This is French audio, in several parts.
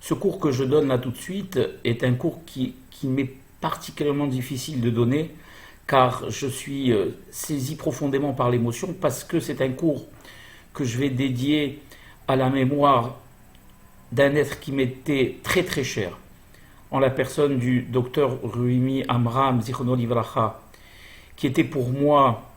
Ce cours que je donne là tout de suite est un cours qui m'est particulièrement difficile de donner car je suis saisi profondément par l'émotion parce que c'est un cours que je vais dédier à la mémoire d'un être qui m'était très très cher, en la personne du docteur Ruhimi Amram Zichrono Livracha, qui était pour moi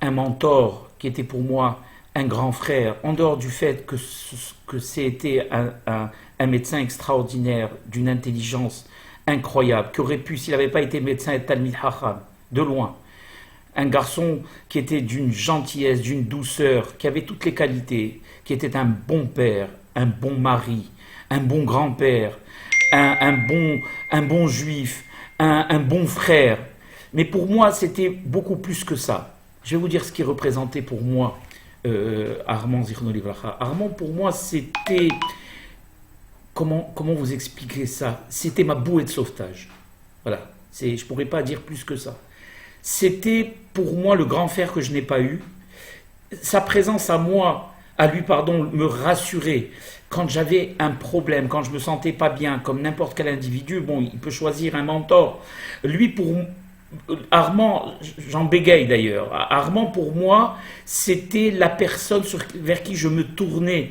un mentor, qui était pour moi un grand frère, en dehors du fait que c'était un médecin extraordinaire, d'une intelligence incroyable, qui aurait pu, s'il n'avait pas été médecin, être Talmid Chacham, de loin. Un garçon qui était d'une gentillesse, d'une douceur, qui avait toutes les qualités, qui était un bon père, un bon mari, un bon grand-père, un bon juif, un bon frère. Mais pour moi, c'était beaucoup plus que ça. Je vais vous dire ce qui représentait pour moi Armand Zichrono Livracha. Armand, pour moi, c'était... Comment vous expliquer ça? C'était ma bouée de sauvetage. Voilà. Je ne pourrais pas dire plus que ça. C'était pour moi le grand frère que je n'ai pas eu. Sa présence à lui, me rassurait. Quand j'avais un problème, quand je me sentais pas bien, comme n'importe quel individu, bon, il peut choisir un mentor. Lui, pour Armand, j'en bégaye d'ailleurs. Armand, pour moi, c'était la personne vers qui je me tournais,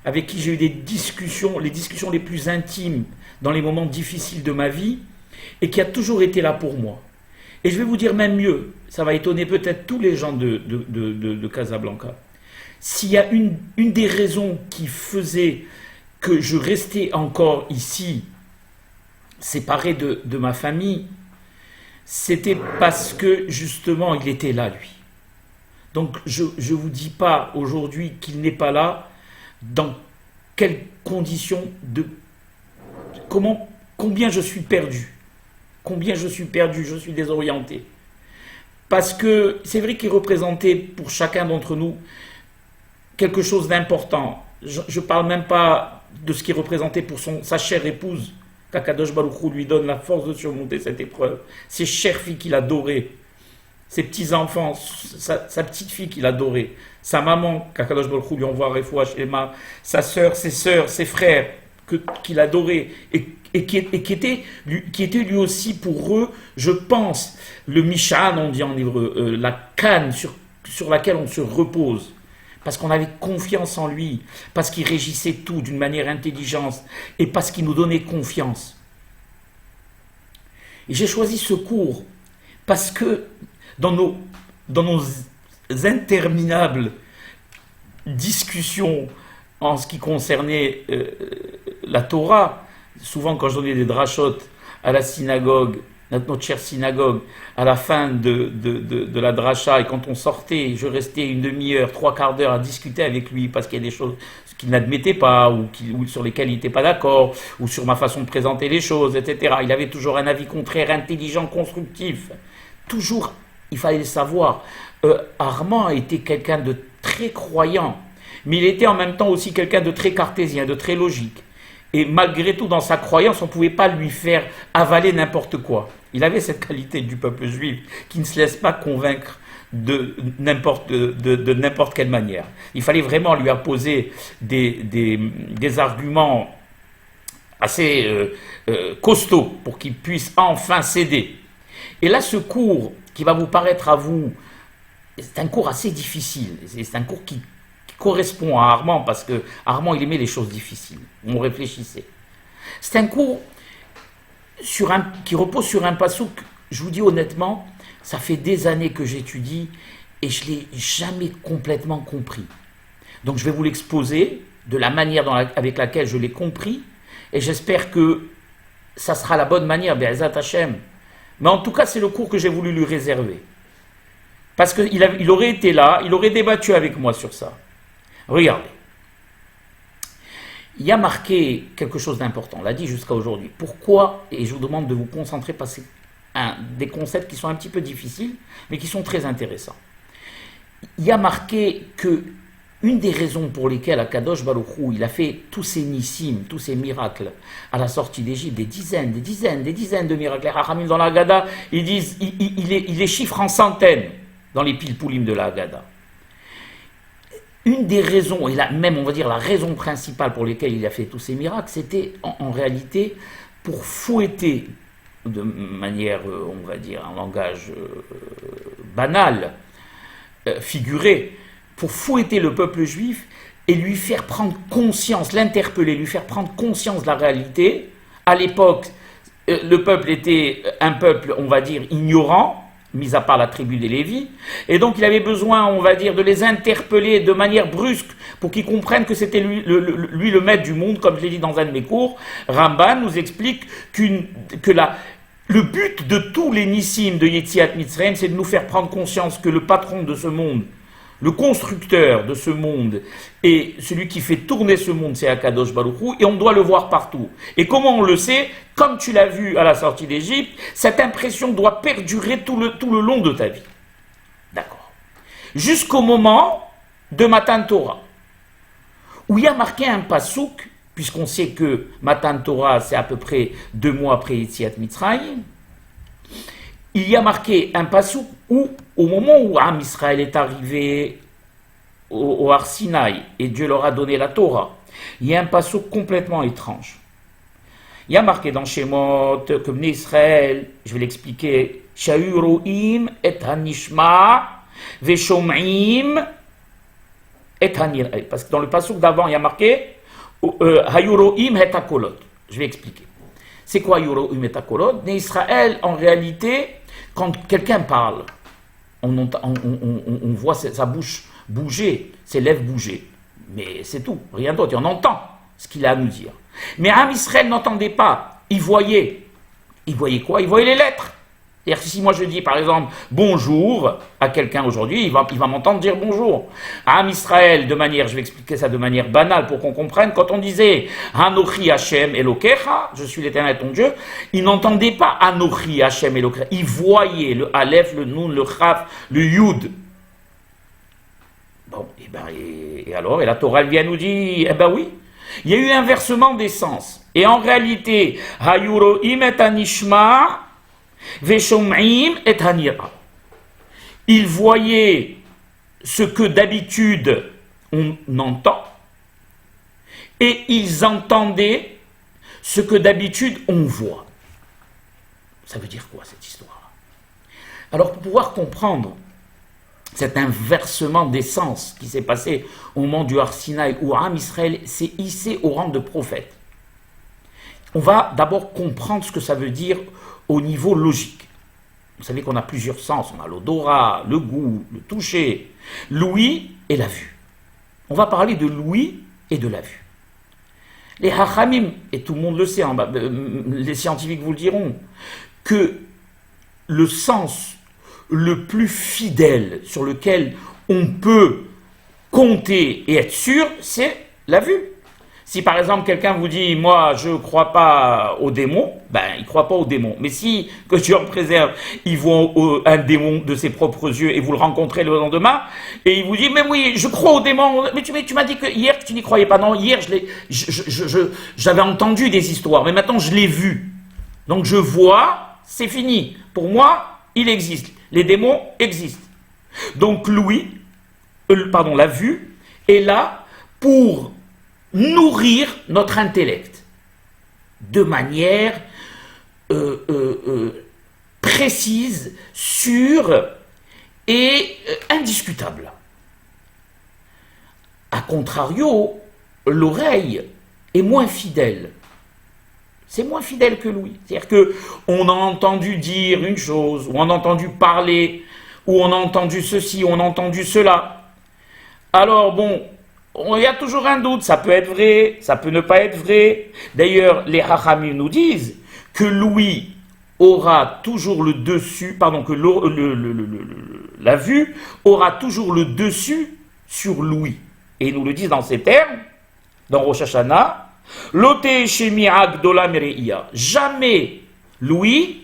avec qui j'ai eu des discussions, les discussions les plus intimes dans les moments difficiles de ma vie, et qui a toujours été là pour moi. Et je vais vous dire même mieux, ça va étonner peut-être tous les gens de Casablanca. S'il y a une des raisons qui faisait que je restais encore ici, séparé de ma famille, c'était parce que justement il était là, lui. Donc je ne vous dis pas aujourd'hui qu'il n'est pas là, dans quelles conditions, combien je suis perdu. Combien je suis perdu, je suis désorienté. Parce que c'est vrai qu'il représentait pour chacun d'entre nous quelque chose d'important. Je ne parle même pas de ce qu'il représentait pour sa chère épouse, qu'Akadosh Baruch Hu lui donne la force de surmonter cette épreuve. Ses chères filles qu'il adorait, ses petits-enfants, sa petite-fille qu'il adorait, sa maman, qu'Akadosh Baruch Hu lui envoie Refoua Shlema, sa sœur, ses frères qu'il adorait, et qui était lui aussi pour eux, je pense, le Mishan, on dit en hébreu, la canne sur laquelle on se repose. Parce qu'on avait confiance en lui, parce qu'il régissait tout d'une manière intelligente, et parce qu'il nous donnait confiance. Et j'ai choisi ce cours, parce que dans nos interminables discussions en ce qui concernait la Torah, souvent quand je donnais des drachot à la synagogue, notre chère synagogue, à la fin de la dracha, et quand on sortait, je restais une demi-heure, trois quarts d'heure à discuter avec lui parce qu'il y a des choses qu'il n'admettait pas ou sur lesquelles il n'était pas d'accord, ou sur ma façon de présenter les choses, etc. Il avait toujours un avis contraire, intelligent, constructif. Toujours, il fallait le savoir. Armand était quelqu'un de très croyant, mais il était en même temps aussi quelqu'un de très cartésien, de très logique. Et malgré tout, dans sa croyance, on ne pouvait pas lui faire avaler n'importe quoi. Il avait cette qualité du peuple juif qui ne se laisse pas convaincre de n'importe quelle manière. Il fallait vraiment lui apposer des arguments assez costauds pour qu'il puisse enfin céder. Et là, ce cours qui va vous paraître à vous, c'est un cours assez difficile. C'est un cours qui correspond à Armand, parce que Armand, il aimait les choses difficiles. On réfléchissait. C'est un cours qui repose sur un passouk. Je vous dis honnêtement, ça fait des années que j'étudie et je ne l'ai jamais complètement compris. Donc je vais vous l'exposer de la manière avec laquelle je l'ai compris, et j'espère que ça sera la bonne manière, Be'ezat Hashem. Mais en tout cas, c'est le cours que j'ai voulu lui réserver. Parce qu'il aurait été là, il aurait débattu avec moi sur ça. Regardez, il y a marqué quelque chose d'important, on l'a dit jusqu'à aujourd'hui. Pourquoi? Et je vous demande de vous concentrer parce que c'est des concepts qui sont un petit peu difficiles, mais qui sont très intéressants. Il y a marqué que une des raisons pour lesquelles Akadosh Baruch Hu, il a fait tous ces nissim, tous ces miracles à la sortie d'Égypte, des dizaines de miracles. Les Rachamim dans la Haggadah, ils disent, il les chiffrent en centaines dans les pilpoulim de la Haggadah. une des raisons, et même on va dire la raison principale pour laquelle il a fait tous ces miracles, c'était en réalité pour fouetter de manière, on va dire, un langage banal, figuré, pour fouetter le peuple juif et lui faire prendre conscience, l'interpeller, lui faire prendre conscience de la réalité. À l'époque, le peuple était un peuple, on va dire, ignorant, mis à part la tribu des Lévis, et donc il avait besoin, on va dire, de les interpeller de manière brusque pour qu'ils comprennent que c'était lui le maître du monde, comme je l'ai dit dans un de mes cours. Ramban nous explique le but de tous les nissim de Yetziat Mitzrayim, c'est de nous faire prendre conscience que le patron de ce monde, le constructeur de ce monde et celui qui fait tourner ce monde, c'est Akadosh Baruch Hu, et on doit le voir partout. Et comment on le sait? Comme tu l'as vu à la sortie d'Égypte, cette impression doit perdurer tout le long de ta vie. D'accord. Jusqu'au moment de Matan Torah, où il y a marqué un pasouk, puisqu'on sait que Matan Torah, c'est à peu près 2 mois après Yetziat Mitzrayim, il y a marqué un pasouk où, au moment où Am Israël est arrivé au Har Sinaï et Dieu leur a donné la Torah, il y a un pasouk complètement étrange. Il y a marqué dans Shemot que Bnei Israël, je vais l'expliquer, Shahu ro'im et hanishma veshom'im et hanir'e. Parce que dans le pasouk d'avant, il y a marqué Hayu ro'im et hakolot. Je vais expliquer. C'est quoi Hayu ro'im et hakolot? Bnei Israël, en réalité, quand quelqu'un parle, on voit sa bouche bouger, ses lèvres bouger. Mais c'est tout, rien d'autre. Et on entend ce qu'il a à nous dire. Mais Am Israël n'entendait pas. Il voyait. Il voyait quoi? Il voyait les lettres. C'est-à-dire que si moi je dis par exemple bonjour à quelqu'un aujourd'hui, il va m'entendre dire bonjour. Am Israël, je vais expliquer ça de manière banale pour qu'on comprenne, quand on disait Anochi Hashem Elokecha, je suis l'Éternel ton Dieu, il n'entendait pas Anochi Hashem Elokecha, il voyait le Aleph, le Nun, le Chaf, le Yud. Bon, et la Torah elle vient nous dire, oui, il y a eu un inversement des sens. Et en réalité, Hayuroim et Anishma, Veshom'im et Hanira. Ils voyaient ce que d'habitude on entend, et ils entendaient ce que d'habitude on voit. Ça veut dire quoi cette histoire? Alors pour pouvoir comprendre cet inversement des sens qui s'est passé au moment du Har Sinaï où Am Israël s'est hissé au rang de prophète, on va d'abord comprendre ce que ça veut dire au niveau logique. Vous savez qu'on a plusieurs sens, on a l'odorat, le goût, le toucher, l'ouïe et la vue. On va parler de l'ouïe et de la vue. Les hachamim, et tout le monde le sait, les scientifiques vous le diront, que le sens le plus fidèle sur lequel on peut compter et être sûr, c'est la vue. Si par exemple quelqu'un vous dit « moi je ne crois pas aux démons », il ne croit pas aux démons. Mais si, que Dieu en préserve, il voit un démon de ses propres yeux et vous le rencontrez le lendemain, et il vous dit « mais oui, je crois aux démons, mais tu m'as dit que hier tu n'y croyais pas. » Non, hier j'avais entendu des histoires, mais maintenant je l'ai vu. Donc je vois, c'est fini. Pour moi, il existe. Les démons existent. Donc la vue est là pour nourrir notre intellect de manière précise, sûre et indiscutable. A contrario, l'oreille est moins fidèle. C'est moins fidèle que l'ouïe. C'est-à-dire qu'on a entendu dire une chose, ou on a entendu parler, ou on a entendu ceci, ou on a entendu cela. Alors bon, il y a toujours un doute, ça peut être vrai, ça peut ne pas être vrai. D'ailleurs, les hachamim nous disent que l'ouïe aura toujours le dessus, la vue aura toujours le dessus sur l'ouïe. Et ils nous le disent dans ces termes, dans Rosh Hashanah, Lote Shemi Agdola Mereia. Jamais l'ouïe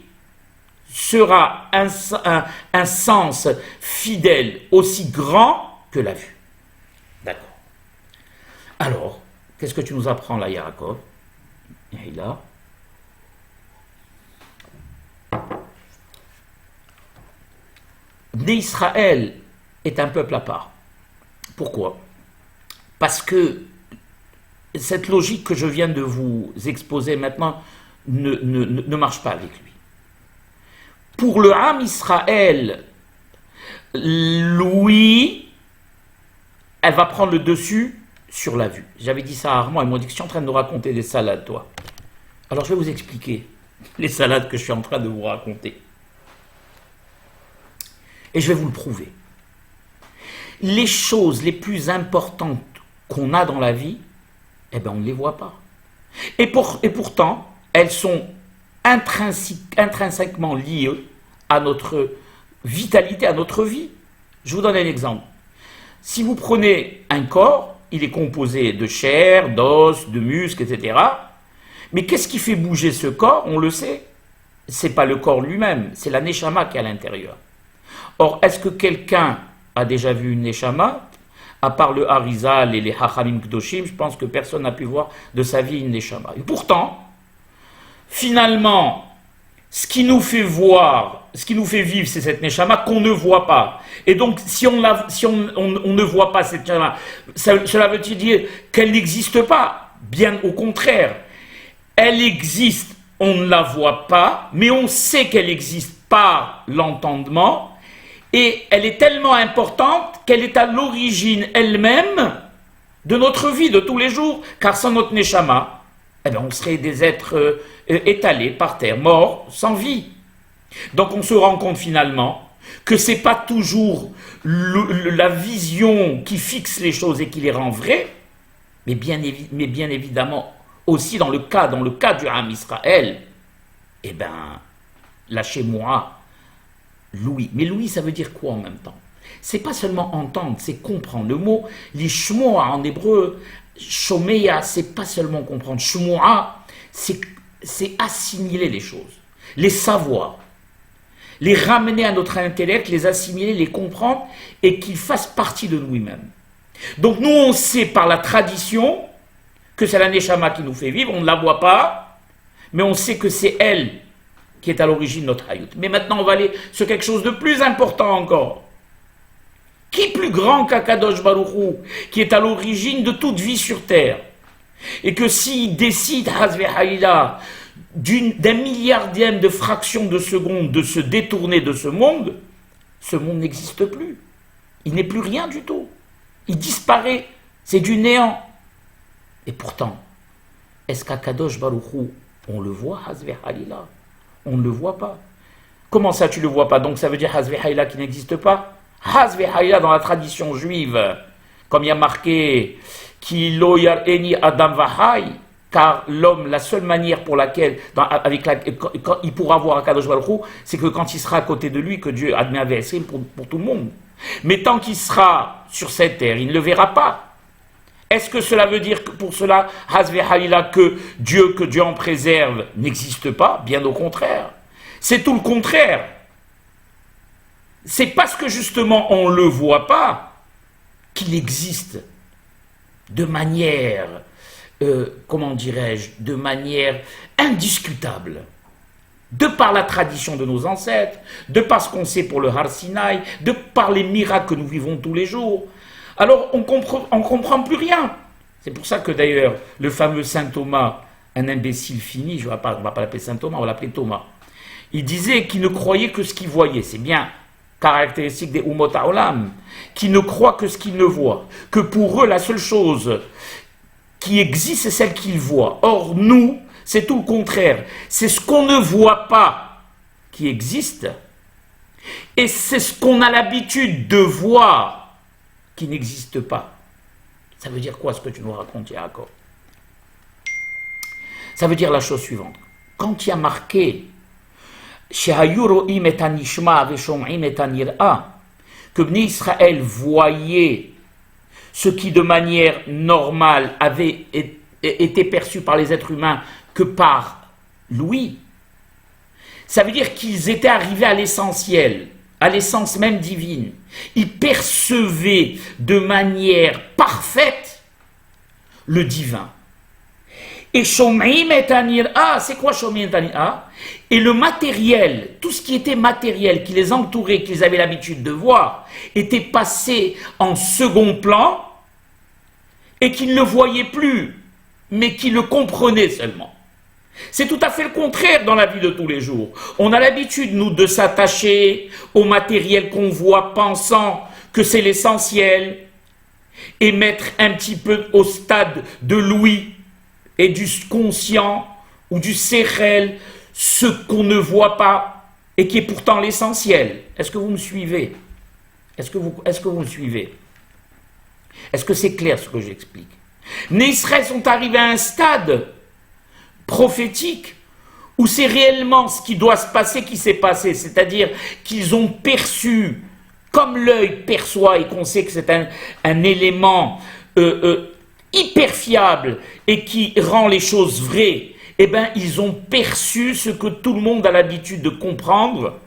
sera un sens fidèle aussi grand que la vue. D'accord. Alors, qu'est-ce que tu nous apprends là, Yaakov? Et là, Bnei Israël est un peuple à part. Pourquoi? Parce que cette logique que je viens de vous exposer maintenant ne marche pas avec lui. Pour le Ham Israël, l'ouïe, elle va prendre le dessus sur la vue. J'avais dit ça à Armand, ils m'ont dit que je suis en train de nous raconter des salades, toi. Alors je vais vous expliquer les salades que je suis en train de vous raconter. Et je vais vous le prouver. Les choses les plus importantes qu'on a dans la vie, eh bien on ne les voit pas. Et pourtant, elles sont intrinsèquement liées à notre vitalité, à notre vie. Je vous donne un exemple. Si vous prenez un corps, il est composé de chair, d'os, de muscles, etc. Mais qu'est-ce qui fait bouger ce corps? On le sait. Ce n'est pas le corps lui-même, c'est la neshama qui est à l'intérieur. Or, est-ce que quelqu'un a déjà vu une neshama? À part le Harizal et les Hachamim Kdoshim, je pense que personne n'a pu voir de sa vie une neshama. Et pourtant, finalement, ce qui nous fait voir, ce qui nous fait vivre, c'est cette neshama qu'on ne voit pas. Et donc, si on ne voit pas cette neshama, cela veut-il dire qu'elle n'existe pas? Bien au contraire. Elle existe, on ne la voit pas, mais on sait qu'elle existe par l'entendement, et elle est tellement importante qu'elle est à l'origine elle-même de notre vie de tous les jours, car sans notre neshama, eh bien, on serait des êtres étalés par terre, morts, sans vie. Donc on se rend compte finalement que ce n'est pas toujours la vision qui fixe les choses et qui les rend vraies, mais bien évidemment aussi dans le cas du Ham Israël, eh bien, lâchez-moi l'ouïe. Mais l'ouïe, ça veut dire quoi en même temps? C'est pas seulement entendre, c'est comprendre. Le mot lishmoa en hébreu, shomeya, c'est pas seulement comprendre. Shmoa, c'est assimiler les choses, les savoir, les ramener à notre intellect, les assimiler, les comprendre et qu'ils fassent partie de nous-mêmes. Donc nous, on sait par la tradition que c'est la neshama qui nous fait vivre, on ne la voit pas, mais on sait que c'est elle qui est à l'origine de notre hayut. Mais maintenant, on va aller sur quelque chose de plus important encore. Qui est plus grand qu'Akadosh Baruch Hu, qui est à l'origine de toute vie sur terre? Et que s'il décide, Hazve Haïla, d'un milliardième de fraction de seconde de se détourner de ce monde n'existe plus. Il n'est plus rien du tout. Il disparaît. C'est du néant. Et pourtant, est-ce qu'Akadosh Baruch Hu, on le voit, Hazve Haïla? On ne le voit pas. Comment ça, tu ne le vois pas? Donc ça veut dire Hazve Haïla qui n'existe pas? Hazve Haïla dans la tradition juive, comme il y a marqué Ki lo yar'eni Adam vahai, car l'homme, la seule manière pour laquelle, quand il pourra voir Akadosh Baruch Hu, c'est que quand il sera à côté de lui, que Dieu admet Vesrim pour tout le monde. Mais tant qu'il sera sur cette terre, il ne le verra pas. Est-ce que cela veut dire que pour cela, Hazve Haïla, que Dieu en préserve, n'existe pas? Bien au contraire. C'est tout le contraire. C'est parce que justement on ne le voit pas qu'il existe de manière, de manière indiscutable. De par la tradition de nos ancêtres, de par ce qu'on sait pour le Har Sinaï, de par les miracles que nous vivons tous les jours. Alors on comprend plus rien. C'est pour ça que d'ailleurs le fameux Saint Thomas, un imbécile fini, on ne va pas l'appeler Saint Thomas, on va l'appeler Thomas. Il disait qu'il ne croyait que ce qu'il voyait. C'est bien caractéristique des Umot HaOlam, qui ne croient que ce qu'ils ne voient. Que pour eux, la seule chose qui existe, c'est celle qu'ils voient. Or, nous, c'est tout le contraire. C'est ce qu'on ne voit pas qui existe. Et c'est ce qu'on a l'habitude de voir qui n'existe pas. Ça veut dire quoi ce que tu nous racontes, Yaakov? Ça veut dire la chose suivante. Quand il y a marqué que Bnei Israël voyait ce qui de manière normale avait été perçu par les êtres humains que par l'ouïe, ça veut dire qu'ils étaient arrivés à l'essentiel, à l'essence même divine. Ils percevaient de manière parfaite le divin. Et Shom'im et Anira, c'est quoi Shom'im et Anira? Et le matériel, tout ce qui était matériel, qui les entourait, qu'ils avaient l'habitude de voir, était passé en second plan, et qui ne le voyaient plus, mais qui le comprenaient seulement. C'est tout à fait le contraire dans la vie de tous les jours. On a l'habitude, nous, de s'attacher au matériel qu'on voit, pensant que c'est l'essentiel, et mettre un petit peu au stade de l'ouïe et du conscient ou du sérel ce qu'on ne voit pas et qui est pourtant l'essentiel. Est-ce que vous me suivez? Est-ce que vous me suivez? Est-ce que c'est clair ce que j'explique? Les Israël sont arrivés à un stade prophétique où c'est réellement ce qui doit se passer qui s'est passé, c'est-à-dire qu'ils ont perçu, comme l'œil perçoit et qu'on sait que c'est un élément hyper fiable et qui rend les choses vraies, eh bien ils ont perçu ce que tout le monde a l'habitude de comprendre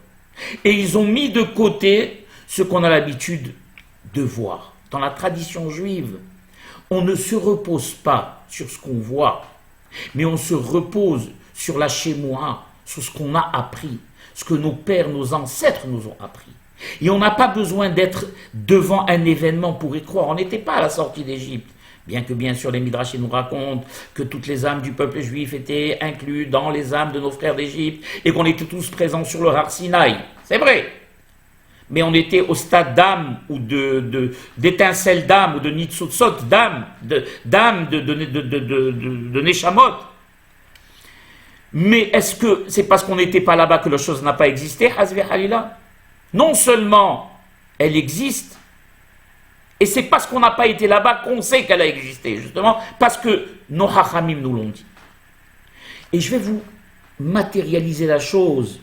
et ils ont mis de côté ce qu'on a l'habitude de voir. Dans la tradition juive, on ne se repose pas sur ce qu'on voit, mais on se repose sur la Shemoua, sur ce qu'on a appris, ce que nos pères, nos ancêtres nous ont appris. Et on n'a pas besoin d'être devant un événement pour y croire. On n'était pas à la sortie d'Égypte. Bien que, bien sûr, les Midrashim nous racontent que toutes les âmes du peuple juif étaient incluses dans les âmes de nos frères d'Égypte et qu'on était tous présents sur le Har Sinaï. C'est vrai. Mais on était au stade d'âme ou d'étincelle d'âme ou de nitzutzot d'âme, de neshamot. Mais est-ce que c'est parce qu'on n'était pas là-bas que la chose n'a pas existé, Hazvi Halila? Non seulement elle existe, et c'est parce qu'on n'a pas été là-bas qu'on sait qu'elle a existé, justement, parce que nos Hachamim nous l'ont dit. Et je vais vous matérialiser la chose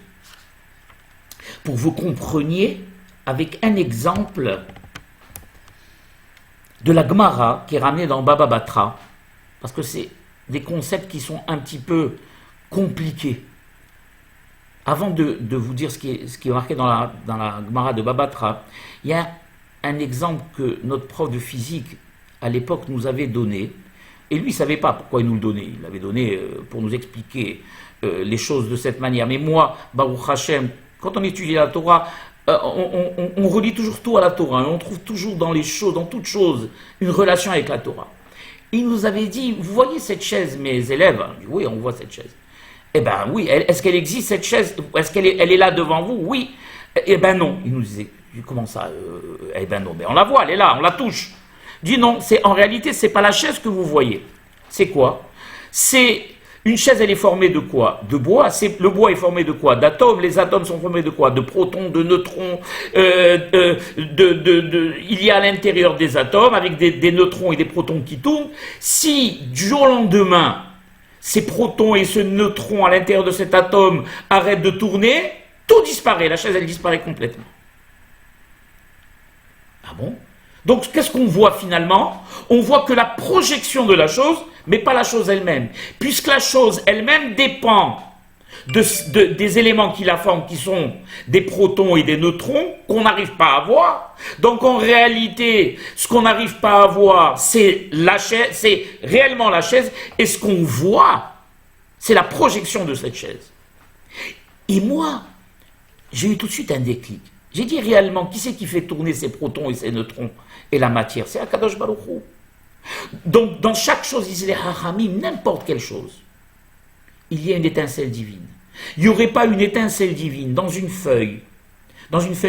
pour que vous compreniez avec un exemple de la Gemara qui est ramenée dans Baba Batra, parce que c'est des concepts qui sont un petit peu compliqués. Avant de vous dire ce qui est marqué dans la Gemara de Baba Batra, il y a un exemple que notre prof de physique à l'époque nous avait donné, et lui il ne savait pas pourquoi il nous le donnait, il l'avait donné pour nous expliquer les choses de cette manière. Mais moi, Baruch Hashem, quand on étudie la Torah, on relie toujours tout à la Torah, on trouve toujours dans les choses, dans toute chose, une relation avec la Torah. Il nous avait dit, vous voyez cette chaise, mes élèves? Je dis, oui, on voit cette chaise. Eh bien oui, est-ce qu'elle existe cette chaise? Est-ce qu'elle est là devant vous? Oui. Eh bien non, il nous disait. Comment ça? Eh bien non, mais on la voit, elle est là, on la touche. Il dit non, en réalité, c'est pas la chaise que vous voyez. C'est quoi? C'est une chaise, elle est formée de quoi? De bois. Le bois est formé de quoi? D'atomes. Les atomes sont formés de quoi? De protons, de neutrons. Il y a à l'intérieur des atomes, avec des neutrons et des protons qui tournent. Si du jour au lendemain, ces protons et ce neutron à l'intérieur de cet atome arrêtent de tourner, tout disparaît. La chaise, elle disparaît complètement. Ah bon? Donc, qu'est-ce qu'on voit finalement? On voit que la projection de la chose, mais pas la chose elle-même. Puisque la chose elle-même dépend des éléments qui la forment, qui sont des protons et des neutrons, qu'on n'arrive pas à voir. Donc, en réalité, ce qu'on n'arrive pas à voir, c'est la chaise, c'est réellement la chaise, et ce qu'on voit, c'est la projection de cette chaise. Et moi, j'ai eu tout de suite un déclic. J'ai dit réellement, qui c'est qui fait tourner ces protons et ces neutrons et la matière? C'est Akadosh Baruch Hu. Donc, dans chaque chose, disent les Hachamim, n'importe quelle chose, il y a une étincelle divine. Il n'y aurait pas une étincelle divine dans une feuille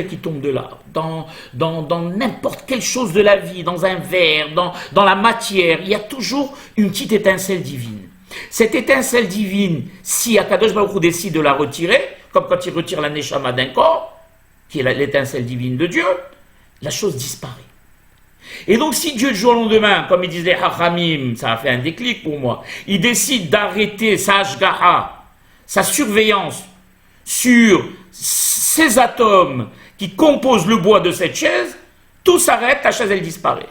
qui tombe de l'arbre, dans n'importe quelle chose de la vie, dans un verre, dans la matière, il y a toujours une petite étincelle divine. Cette étincelle divine, si Akadosh Baruch Hu décide de la retirer, comme quand il retire la neshama d'un corps, qui est l'étincelle divine de Dieu, la chose disparaît. Et donc si Dieu, du jour au lendemain, comme ils disent les Hachamim, ça a fait un déclic pour moi, il décide d'arrêter sa ashgaha, sa surveillance sur ces atomes qui composent le bois de cette chaise, tout s'arrête, la chaise elle disparaît.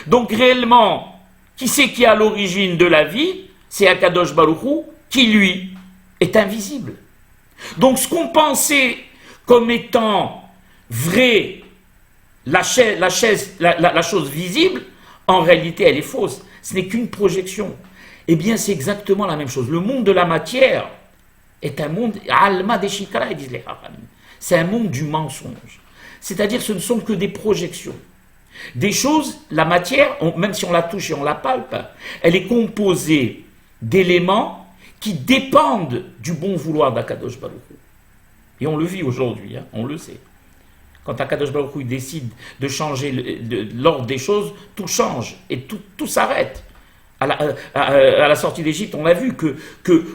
Donc réellement, qui c'est qui est à l'origine de la vie? C'est Akadosh Baruch Hu, qui lui est invisible. Donc ce qu'on pensait comme étant vrai, la chose visible, en réalité elle est fausse. Ce n'est qu'une projection. Eh bien c'est exactement la même chose. Le monde de la matière est un monde, Alma de Shikara, disent les Hachamim. C'est un monde du mensonge. C'est-à-dire ce ne sont que des projections. Des choses, la matière, même si on la touche et on la palpe, elle est composée d'éléments qui dépendent du bon vouloir d'Akadosh Baruch Hu. Et on le vit aujourd'hui, hein, on le sait. Quand Akadosh Baruch Hu décide de changer l'ordre des choses, tout change et tout s'arrête. À la sortie d'Égypte, on a vu que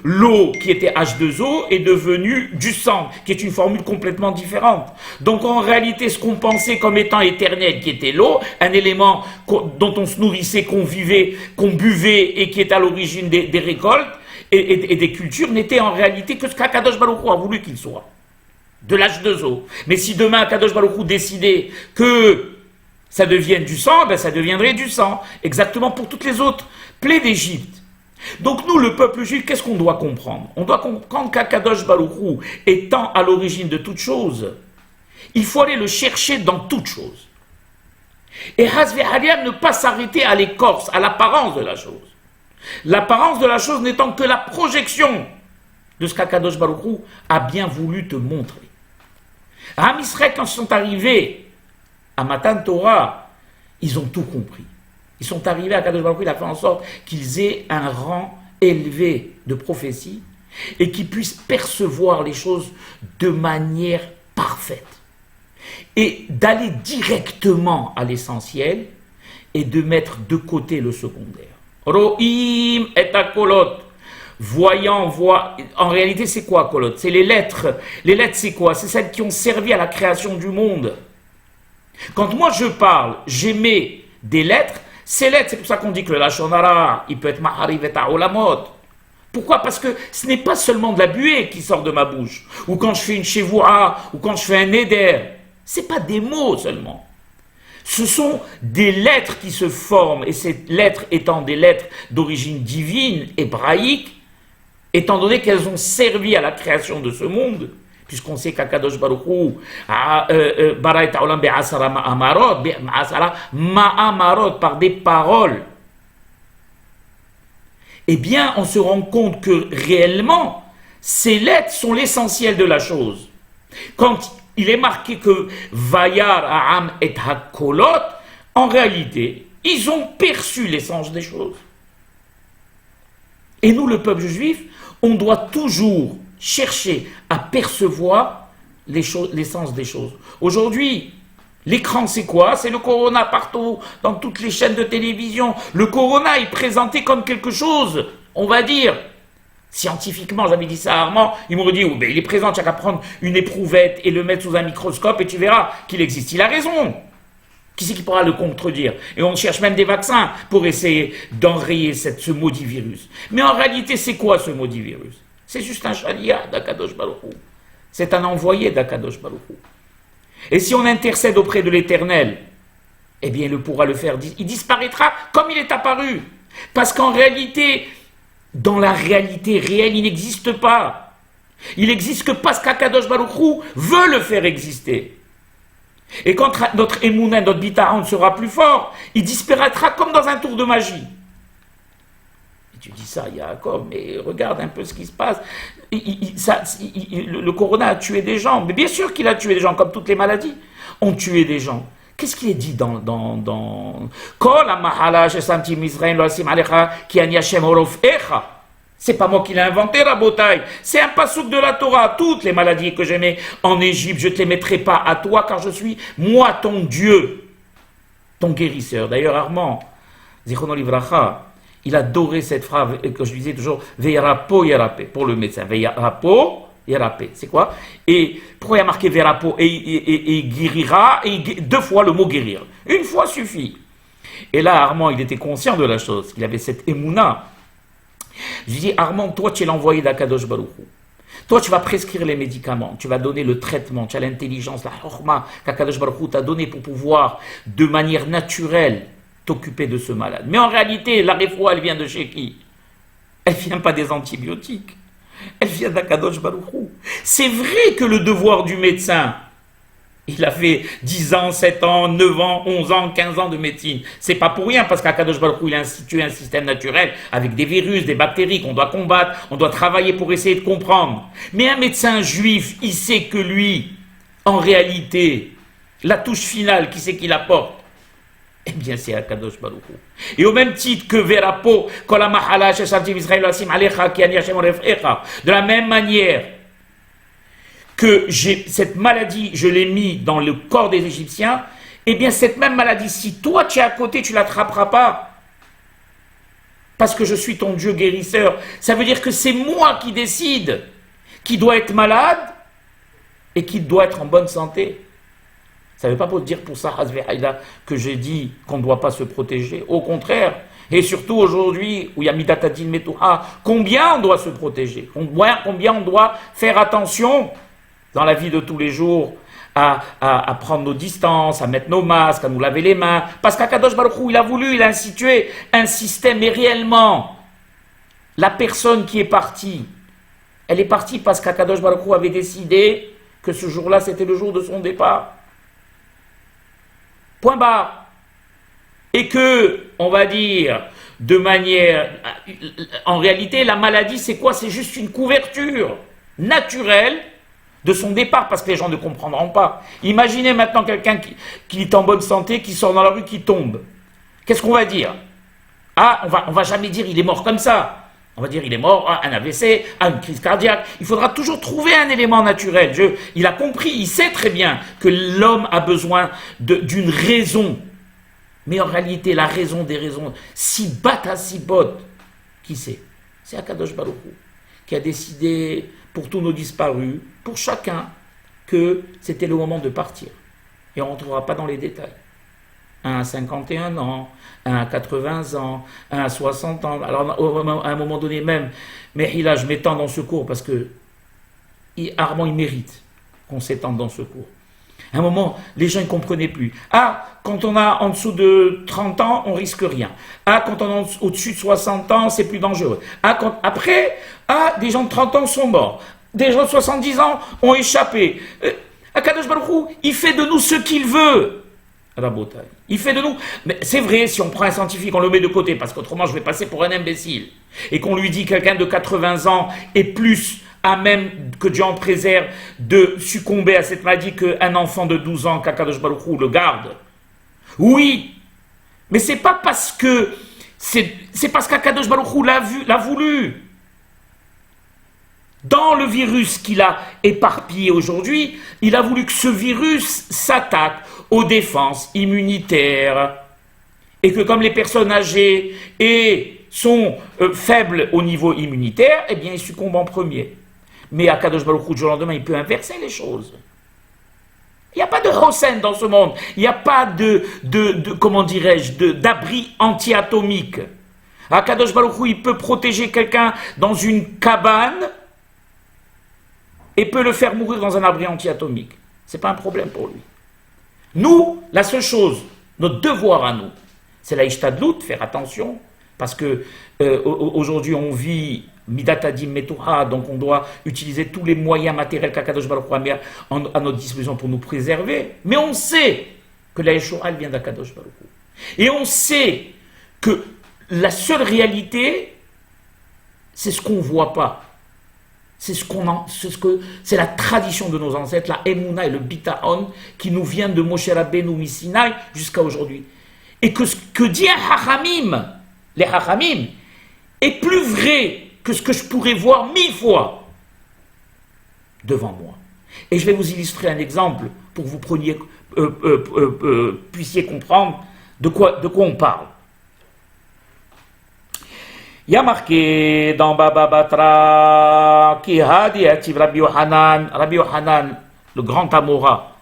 l'eau qui était H2O est devenue du sang, qui est une formule complètement différente. Donc en réalité, ce qu'on pensait comme étant éternel, qui était l'eau, un élément dont on se nourrissait, qu'on vivait, qu'on buvait et qui est à l'origine des récoltes et des cultures, n'était en réalité que ce qu'Akadosh Baruch Hu a voulu qu'il soit. De l'H2O. Mais si demain Akadosh Baruch Hu décidait que ça devienne du sang, ben ça deviendrait du sang. Exactement pour toutes les autres plaies d'Égypte. Donc nous, le peuple juif, qu'est-ce qu'on doit comprendre? On doit comprendre qu'Akadosh Baruch Hu étant à l'origine de toute chose, il faut aller le chercher dans toute chose. Et Hasve Haliam ne pas s'arrêter à l'écorce, à l'apparence de la chose. L'apparence de la chose n'étant que la projection de ce qu'Akadosh Baruch Hu a bien voulu te montrer. Ham Israël, quand ils sont arrivés à Matan Torah, ils ont tout compris. Ils sont arrivés à Akadosh Baruch Hu, il a fait en sorte qu'ils aient un rang élevé de prophétie et qu'ils puissent percevoir les choses de manière parfaite. Et d'aller directement à l'essentiel et de mettre de côté le secondaire. Ro'im et akolot. Voyant, en réalité, c'est quoi, Kolot? C'est les lettres. Les lettres, c'est quoi? C'est celles qui ont servi à la création du monde. Quand moi je parle, j'émets des lettres, ces lettres, c'est pour ça qu'on dit que le Lachon Hara, il peut être Mahariv et Olamot. Pourquoi? Parce que ce n'est pas seulement de la buée qui sort de ma bouche, ou quand je fais une Shevoua, ou quand je fais un Neder. Ce n'est pas des mots seulement. Ce sont des lettres qui se forment, et ces lettres étant des lettres d'origine divine, hébraïque, étant donné qu'elles ont servi à la création de ce monde, puisqu'on sait qu'Akadosh Baruch Hu bara et ha'olam be'asara ma'amarot, par des paroles, eh bien, on se rend compte que réellement, ces lettres sont l'essentiel de la chose. Quand il est marqué que Vayar ha'am et hakolot, en réalité, ils ont perçu l'essence des choses. Et nous, le peuple juif, on doit toujours chercher à percevoir l'essence des choses. Aujourd'hui, l'écran, c'est quoi? C'est le corona partout, dans toutes les chaînes de télévision. Le corona est présenté comme quelque chose, on va dire, scientifiquement, j'avais dit ça à Armand, il m'aurait dit, oh, ben, il est présent, tu n'as qu'à prendre une éprouvette et le mettre sous un microscope et tu verras qu'il existe. Il a raison. Qui c'est qui pourra le contredire? Et on cherche même des vaccins pour essayer d'enrayer ce maudit virus. Mais en réalité, c'est quoi ce maudit virus? C'est juste un chalia d'Akadosh Baruch Hu. C'est un envoyé d'Akadosh Baruch Hu. Et si on intercède auprès de l'Éternel, eh bien, il pourra le faire. Il disparaîtra comme il est apparu. Parce qu'en réalité, dans la réalité réelle, il n'existe pas. Il n'existe que parce qu'Akadosh Baruch Hu veut le faire exister. Et quand notre émouna, notre bitaran sera plus fort, il disparaîtra comme dans un tour de magie. Et tu dis ça, Yaakov, mais regarde un peu ce qui se passe. Le corona a tué des gens. Mais bien sûr qu'il a tué des gens, comme toutes les maladies ont tué des gens. Qu'est-ce qui est dit dans Kol ha'mahala shesamti Mizraim lo asim alecha ki ani Hashem horofecha. C'est pas moi qui l'ai inventé, Rabotai. C'est un pasouk de la Torah. Toutes les maladies que je mets en Égypte, je ne te les mettrai pas à toi, car je suis, moi, ton Dieu, ton guérisseur. D'ailleurs, Armand, Zichrono Livracha, il adorait cette phrase que je disais toujours, Veyarapo Yerapé, pour le médecin. Veyarapo Yerapé, c'est quoi? Et pourquoi il y a marqué Veyarapo et guérira, et deux fois le mot guérir. Une fois suffit. Et là, Armand, il était conscient de la chose, qu'il avait cette émouna. Je dis, Armand, toi tu es l'envoyé d'Akadosh Baruch Hu. Toi tu vas prescrire les médicaments, tu vas donner le traitement, tu as l'intelligence, la horma qu'Akadosh Baruch Hu t'a donné pour pouvoir de manière naturelle t'occuper de ce malade. Mais en réalité, la réfoua, elle vient de chez qui? Elle ne vient pas des antibiotiques, elle vient d'Akadosh Baruch Hu. C'est vrai que le devoir du médecin, il a fait 10 ans, 7 ans, 9 ans, 11 ans, 15 ans de médecine. C'est pas pour rien, parce qu'Akadosh Baruch Hu, il a institué un système naturel avec des virus, des bactéries qu'on doit combattre, on doit travailler pour essayer de comprendre. Mais un médecin juif, il sait que lui, en réalité, la touche finale, qui c'est qu'il apporte? Eh bien, c'est Akadosh Baruch Hu. Et au même titre que Verapo, Kolamahala, Sheshavtim Israël, Asim Alecha, Ki Ani Hashem Orefecha, de la même manière que cette maladie, je l'ai mis dans le corps des Égyptiens, eh bien, cette même maladie, si toi tu es à côté, tu ne l'attraperas pas. Parce que je suis ton Dieu guérisseur. Ça veut dire que c'est moi qui décide qui doit être malade et qui doit être en bonne santé. Ça ne veut pas dire pour ça, que j'ai dit qu'on ne doit pas se protéger. Au contraire. Et surtout aujourd'hui, où il y a Midatadin Metuha, combien on doit se protéger? Combien on doit faire attention dans la vie de tous les jours à prendre nos distances, à mettre nos masques, à nous laver les mains. Parce qu'Akadosh Baruch Hu, il a institué un système. Et réellement, la personne qui est partie, elle est partie parce qu'Akadosh Baruch Hu avait décidé que ce jour-là, c'était le jour de son départ. Point barre. Et que, on va dire, de manière... En réalité, la maladie, c'est quoi? C'est juste une couverture naturelle de son départ, parce que les gens ne comprendront pas. Imaginez maintenant quelqu'un qui est en bonne santé, qui sort dans la rue, qui tombe. Qu'est-ce qu'on va dire? Ah, on va jamais dire il est mort comme ça. On va dire il est mort à un AVC, à une crise cardiaque. Il faudra toujours trouver un élément naturel. Il a compris, il sait très bien que l'homme a besoin d'une raison. Mais en réalité, la raison des raisons, si bata si bot, qui c'est? C'est Akadosh Baruch Hu, qui a décidé pour tous nos disparus, pour chacun, que c'était le moment de partir. Et on ne rentrera pas dans les détails. Un à 51 ans, un à 80 ans, un à 60 ans. Alors, à un moment donné même, mais là, je m'étends dans ce cours parce que Armand, il mérite qu'on s'étende dans ce cours. À un moment, les gens ne comprenaient plus. Ah, quand on a en dessous de 30 ans, on risque rien. Ah, quand on est au-dessus de 60 ans, c'est plus dangereux. Ah, après, des gens de 30 ans sont morts. Des gens de 70 ans ont échappé. Akadosh Baruch Hu, il fait de nous ce qu'il veut. Rabotai. Il fait de nous... Mais c'est vrai, si on prend un scientifique, on le met de côté, parce qu'autrement, je vais passer pour un imbécile. Et qu'on lui dit quelqu'un de 80 ans et plus... à même que Dieu en préserve de succomber à cette maladie qu'un enfant de 12 ans, qu'Akadosh Baruch Hu le garde. Oui, mais c'est pas parce que c'est parce qu'Akadosh Baruch Hu l'a voulu. Dans le virus qu'il a éparpillé aujourd'hui, il a voulu que ce virus s'attaque aux défenses immunitaires et que comme les personnes âgées sont faibles au niveau immunitaire, eh bien ils succombent en premier. Mais Akadosh Baruch Hu, du jour au lendemain, il peut inverser les choses. Il n'y a pas de Hossein dans ce monde. Il n'y a pas comment dirais-je, d'abri anti-atomique. Akadosh Baruch Hu, il peut protéger quelqu'un dans une cabane et peut le faire mourir dans un abri anti-atomique. Ce n'est pas un problème pour lui. Nous, la seule chose, notre devoir à nous, c'est la ishtadlut, faire attention, parce que aujourd'hui on vit Midatadim Metuha, donc on doit utiliser tous les moyens matériels qu'Akadosh Baruch Hu a mis à notre disposition pour nous préserver. Mais on sait que la Yeshua, elle vient d'Akadosh Baruch Hu. Et on sait que la seule réalité, c'est ce qu'on ne voit pas. C'est la tradition de nos ancêtres, la Emouna et le Bitaon, qui nous vient de Moshe Rabbeinu Misinaï jusqu'à aujourd'hui. Et que ce que dit un Hachamim, les Hachamim, est plus vrai que ce que je pourrais voir 1000 fois devant moi. Et je vais vous illustrer un exemple pour que vous puissiez comprendre de quoi on parle. Il y a marqué dans Baba Batra qui Hadi Ativ Rabbi Yohanan, le grand Amora,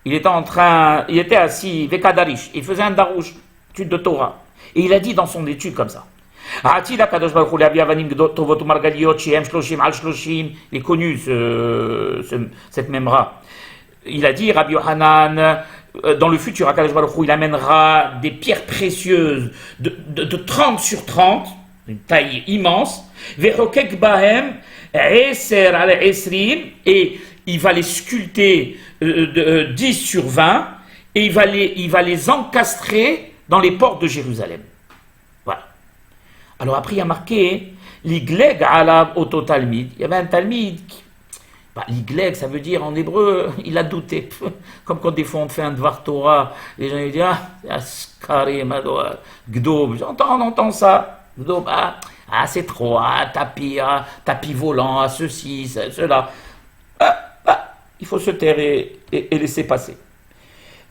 il était assis, Vekadarish, il faisait un darouche, étude de Torah. Et il a dit dans son étude comme ça. Il est connu cette memra. Il a dit, Rabbi Yohanan, dans le futur, Akadosh Baruch Hu, il amènera des pierres précieuses de 30 sur 30, une taille immense, et il va les sculpter 10 sur 20, et il va les encastrer dans les portes de Jérusalem. Voilà. Alors après, il y a marqué l'Igleg Alav Oto Talmid. Il y avait un Talmid Bah, l'igleg, ça veut dire en hébreu, il a douté. Comme quand des fois on fait un Dvar Torah, les gens ils disent ah, Skarim, Gdob, on entend ça. Gdob, c'est trop, tapis volant, ceci, cela. Il faut se taire et laisser passer.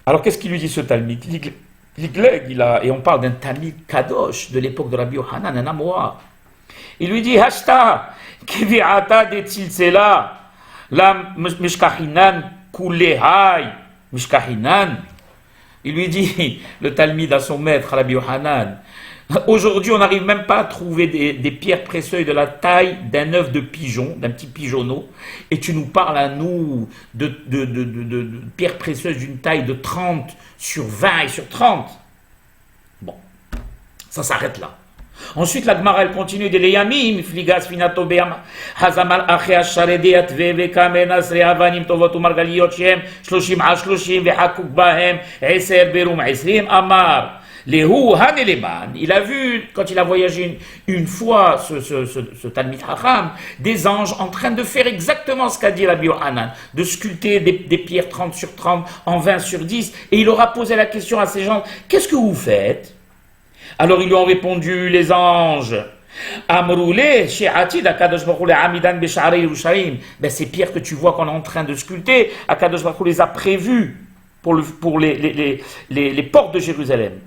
Alors qu'est-ce qu'il lui dit ce Talmud? L'igleg, et on parle d'un Talmud Kadosh de l'époque de Rabbi Yohanan, un Amoa. Il lui dit Hashta, Kiviata de Tzilzela. La Mishkahinan Kulehai Mishkahinan. Il lui dit, le Talmud à son maître, Rabbi Yohanan, aujourd'hui on n'arrive même pas à trouver des pierres précieuses de la taille d'un œuf de pigeon, d'un petit pigeonneau, et tu nous parles à nous de pierres précieuses d'une taille de 30 sur 20 et sur 30. Bon, ça s'arrête là. Ensuite, la Gemara, elle continue de l'Eyamim, Fligas, Finato, Beam, Hazamal, Achea, Sharedeat, Veve, Kamen, Asre, Avanim, Tovot, Margaliot, Shem, Shloshim, Ashloshim, Vehakuk, Bahem, Eser, Berum, Esrim, Amar, Lehu, Haneleman. Il a vu, quand il a voyagé une fois, ce Talmid Hacham, des anges en train de faire exactement ce qu'a dit Rabbi Yohanan, de sculpter des pierres 30 sur 30 en 20 sur 10, et il aura posé la question à ces gens, qu'est-ce que vous faites? Alors ils lui ont répondu, les anges, Amroulé, She'atid, Akadosh Baruch Hu, Amidan Besha'arei Yerushalayim. Ben, ces pierres que tu vois qu'on est en train de sculpter, Akadosh Baruch Hu les a prévues pour les portes de Jérusalem.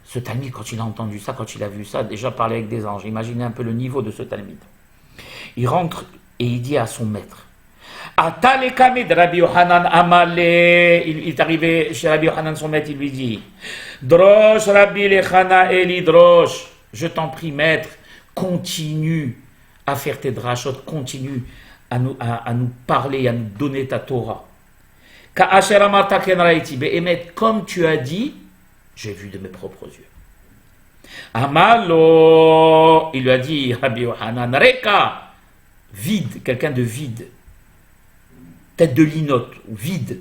Ce Talmud, quand il a entendu ça, quand il a vu ça, déjà parler avec des anges, imaginez un peu le niveau de ce Talmud. Il rentre et il dit à son maître, Atalekamid Rabbi Yohanan Amale. Il est arrivé chez Rabbi Yohanan, son maître, il lui dit, Drosh Rabbi Lechana Eli Drosh. Je t'en prie, maître, continue à faire tes drachot, continue à nous parler, à nous donner ta Torah. Ka'asher amarta ken raiti be'emet, comme tu as dit, j'ai vu de mes propres yeux. Amalo, il lui a dit, Rabbi Yohanan, Reka, vide, quelqu'un de vide, tête de linotte, ou vide.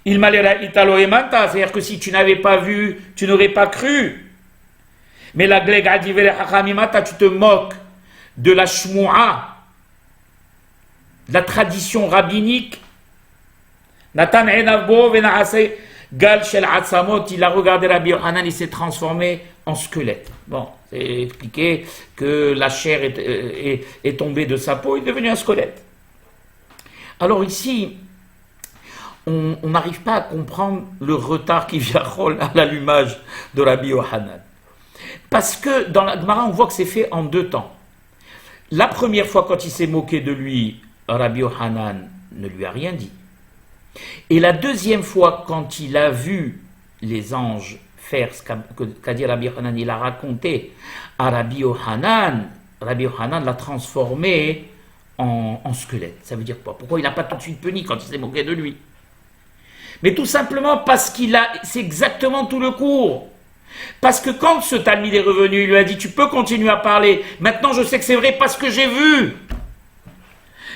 Il malera italo emanta, c'est-à-dire que si tu n'avais pas vu, tu n'aurais pas cru. Mais la gleg adivere hachamimata, tu te moques de la shmoua, de la tradition rabbinique. Natan enavbo venahase gal shel atzamot, il a regardé Rabbi Yohanan, il s'est transformé en squelette. Bon, c'est expliqué que la chair est tombée de sa peau, il est devenu un squelette. Alors ici, on n'arrive pas à comprendre le retard qui vient à l'allumage de Rabbi Yohanan. Parce que dans la Gemara, on voit que c'est fait en deux temps. La première fois, quand il s'est moqué de lui, Rabbi Yohanan ne lui a rien dit. Et la deuxième fois, quand il a vu les anges faire ce qu'a dit Rabbi Yohanan, il a raconté à Rabbi Yohanan l'a transformé en squelette. Ça veut dire quoi? Pourquoi il n'a pas tout de suite puni quand il s'est moqué de lui? Mais tout simplement parce c'est exactement tout le cours. Parce que quand ce Talmid est revenu, il lui a dit, tu peux continuer à parler. Maintenant, je sais que c'est vrai parce que j'ai vu.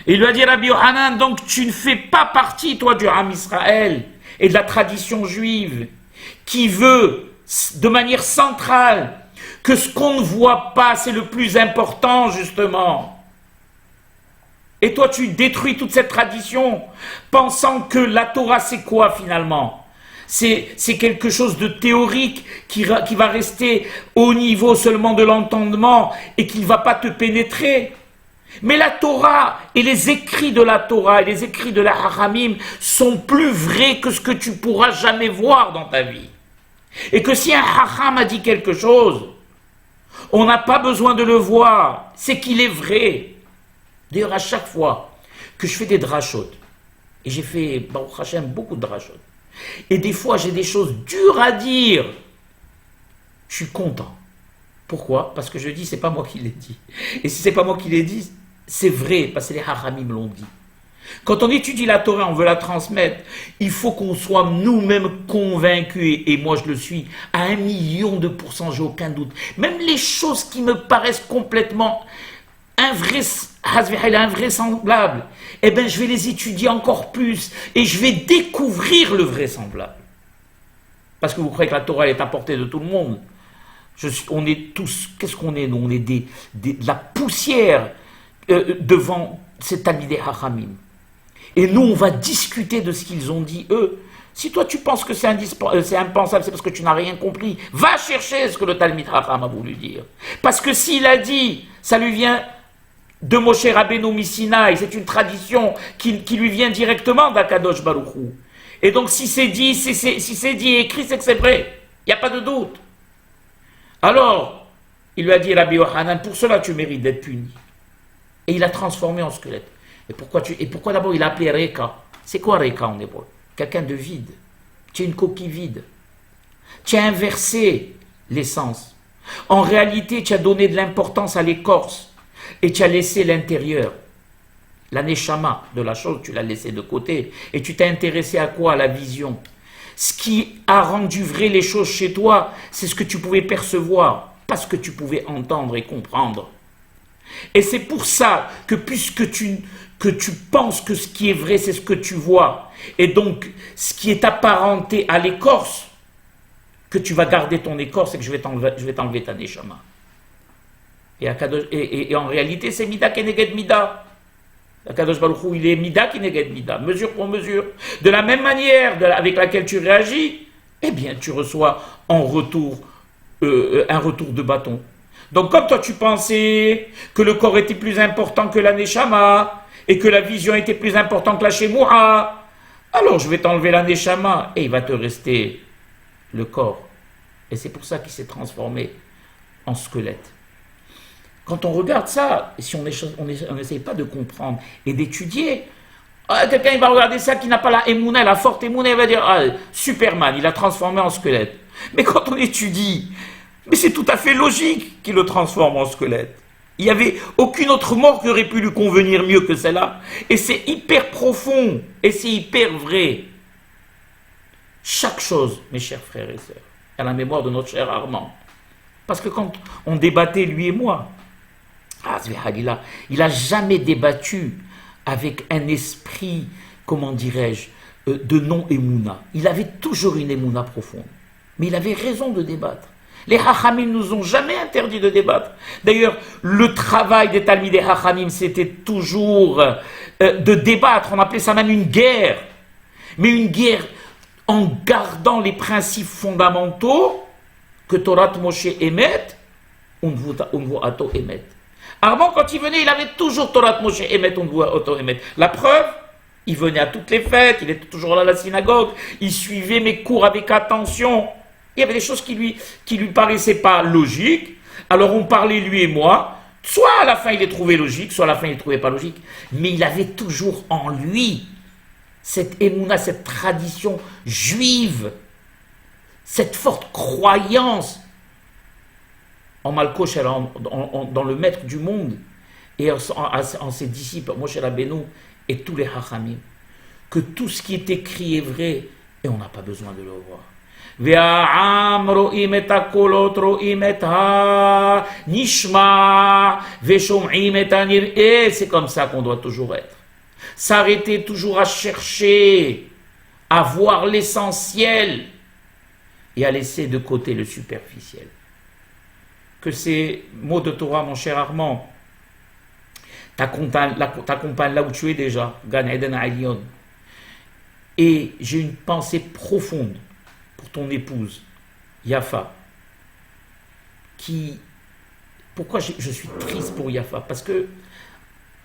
Et il lui a dit, Rabbi Yohanan, donc tu ne fais pas partie, toi, du Ham Israël et de la tradition juive qui veut, de manière centrale, que ce qu'on ne voit pas, c'est le plus important, justement. Et toi, tu détruis toute cette tradition, pensant que la Torah, c'est quoi, finalement? C'est quelque chose de théorique qui va rester au niveau seulement de l'entendement et qui ne va pas te pénétrer. Mais la Torah et les écrits de la Torah et les écrits de la Haramim sont plus vrais que ce que tu pourras jamais voir dans ta vie. Et que si un Hacham a dit quelque chose, on n'a pas besoin de le voir, c'est qu'il est vrai. D'ailleurs, à chaque fois que je fais des drachot, et j'ai fait, Baruch Hashem, beaucoup de drachot, et des fois j'ai des choses dures à dire, je suis content. Pourquoi? Parce que je dis, c'est pas moi qui l'ai dit. Et si c'est pas moi qui l'ai dit, c'est vrai, parce que les Haramim l'ont dit. Quand on étudie la Torah, on veut la transmettre, il faut qu'on soit nous-mêmes convaincus, et moi je le suis, à 1 000 000%, j'ai aucun doute. Même les choses qui me paraissent complètement invraisemblables, eh bien je vais les étudier encore plus, et je vais découvrir le vraisemblable. Parce que vous croyez que la Torah est à portée de tout le monde. On est tous, qu'est-ce qu'on est nous? On est de la poussière devant c'est Talmidei Hachamim. Et nous, on va discuter de ce qu'ils ont dit, eux. Si toi, tu penses que c'est impensable, c'est parce que tu n'as rien compris. Va chercher ce que le Talmid Hacham a voulu dire. Parce que s'il a dit, ça lui vient de Moshe Rabbeinu Misinaï, c'est une tradition qui lui vient directement d'Akadosh Baruch Hu. Et donc, si c'est dit, si c'est dit et écrit, c'est que c'est vrai. Il n'y a pas de doute. Alors, il lui a dit, Rabbi Yochanan, pour cela, tu mérites d'être puni. Et il a transformé en squelette. Et pourquoi d'abord il a appelé Reka? C'est quoi Reka en hébreu? Quelqu'un de vide. Tu es une coquille vide. Tu as inversé l'essence. En réalité, tu as donné de l'importance à l'écorce et tu as laissé l'intérieur. La neshama de la chose, tu l'as laissé de côté. Et tu t'es intéressé à quoi? À la vision. Ce qui a rendu vrai les choses chez toi, c'est ce que tu pouvais percevoir, pas ce que tu pouvais entendre et comprendre. Et c'est pour ça que puisque tu penses que ce qui est vrai, c'est ce que tu vois, et donc ce qui est apparenté à l'écorce, que tu vas garder ton écorce et que je vais t'enlever ta neshama. Et en réalité, c'est Mida Keneged Mida. Akadosh Baruch Hu, il est Mida Keneged Mida, mesure pour mesure. De la même manière avec laquelle tu réagis, eh bien, tu reçois en retour un retour de bâton. Donc, comme toi, tu pensais que le corps était plus important que la neshama, et que la vision était plus importante que la shemoura, alors je vais t'enlever la neshama, et il va te rester le corps. Et c'est pour ça qu'il s'est transformé en squelette. Quand on regarde ça, si on n'essaye pas de comprendre et d'étudier, quelqu'un il va regarder ça qui n'a pas la émouna, la forte émouna, il va dire Superman, il l'a transformé en squelette. Mais quand on étudie, mais c'est tout à fait logique qu'il le transforme en squelette. Il n'y avait aucune autre mort qui aurait pu lui convenir mieux que celle-là. Et c'est hyper profond, et c'est hyper vrai. Chaque chose, mes chers frères et sœurs, à la mémoire de notre cher Armand. Parce que quand on débattait, lui et moi, il n'a jamais débattu avec un esprit, comment dirais-je, de non-émouna. Il avait toujours une émouna profonde. Mais il avait raison de débattre. Les Hachamim nous ont jamais interdit de débattre. D'ailleurs, le travail des Talmidei Hachamim, c'était toujours de débattre. On appelait ça même une guerre. Mais une guerre en gardant les principes fondamentaux que Torah Moshe émet, Unvuato émet. Armand, quand il venait, il avait toujours Torah Moshe émet, Unvuato émet. La preuve, il venait à toutes les fêtes, il était toujours là à la synagogue, il suivait mes cours avec attention. Il y avait des choses qui lui paraissaient pas logiques. Alors on parlait, lui et moi. Soit à la fin il les trouvait logiques, soit à la fin il les trouvait pas logiques. Mais il avait toujours en lui cette émouna, cette tradition juive, cette forte croyance en Malkosh, dans le maître du monde, et en ses disciples, Moshe Rabbeinu et tous les Hachamim, que tout ce qui est écrit est vrai, et on n'a pas besoin de le voir. C'est comme ça qu'on doit toujours être. S'arrêter toujours à chercher, à voir l'essentiel et à laisser de côté le superficiel. Que ces mots de Torah, mon cher Armand, t'accompagnent là où tu es déjà, Gan Eden Alion. Et j'ai une pensée profonde pour ton épouse, Yafa, pourquoi je suis triste pour Yafa? Parce que,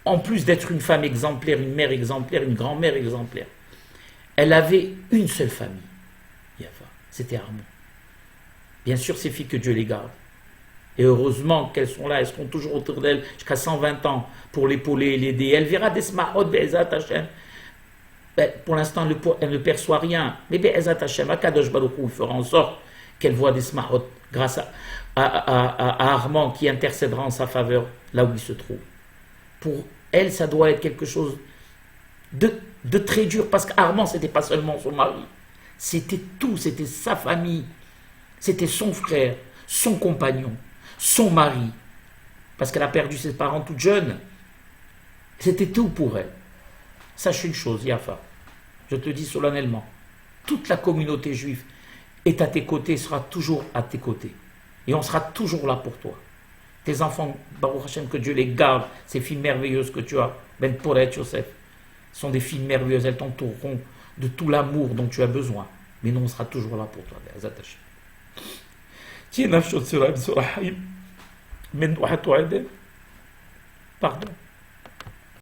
en plus d'être une femme exemplaire, une mère exemplaire, une grand-mère exemplaire, elle avait une seule famille, Yafa, c'était Armand. Bien sûr, ses filles, que Dieu les garde. Et heureusement qu'elles sont là, elles seront toujours autour d'elle jusqu'à 120 ans pour l'épauler et l'aider. Elle verra des smahot, be'ezat Hashem. Pour l'instant, elle ne perçoit rien. Mais be'ezat Hashem, Akadosh Baruch Hu fera en sorte qu'elle voit des smahot grâce à Armand qui intercédera en sa faveur là où il se trouve. Pour elle, ça doit être quelque chose de très dur, parce qu'Armand, ce n'était pas seulement son mari, c'était tout, c'était sa famille, c'était son frère, son compagnon, son mari, parce qu'elle a perdu ses parents toute jeune. C'était tout pour elle. Sache une chose, Yafa, je te le dis solennellement, toute la communauté juive est à tes côtés, sera toujours à tes côtés. Et on sera toujours là pour toi. Tes enfants, Baruch Hashem, que Dieu les garde, ces filles merveilleuses que tu as, Ben Poret, Yosef, sont des filles merveilleuses, elles t'entoureront de tout l'amour dont tu as besoin. Mais nous, on sera toujours là pour toi, les attachés. Tiens, pardon.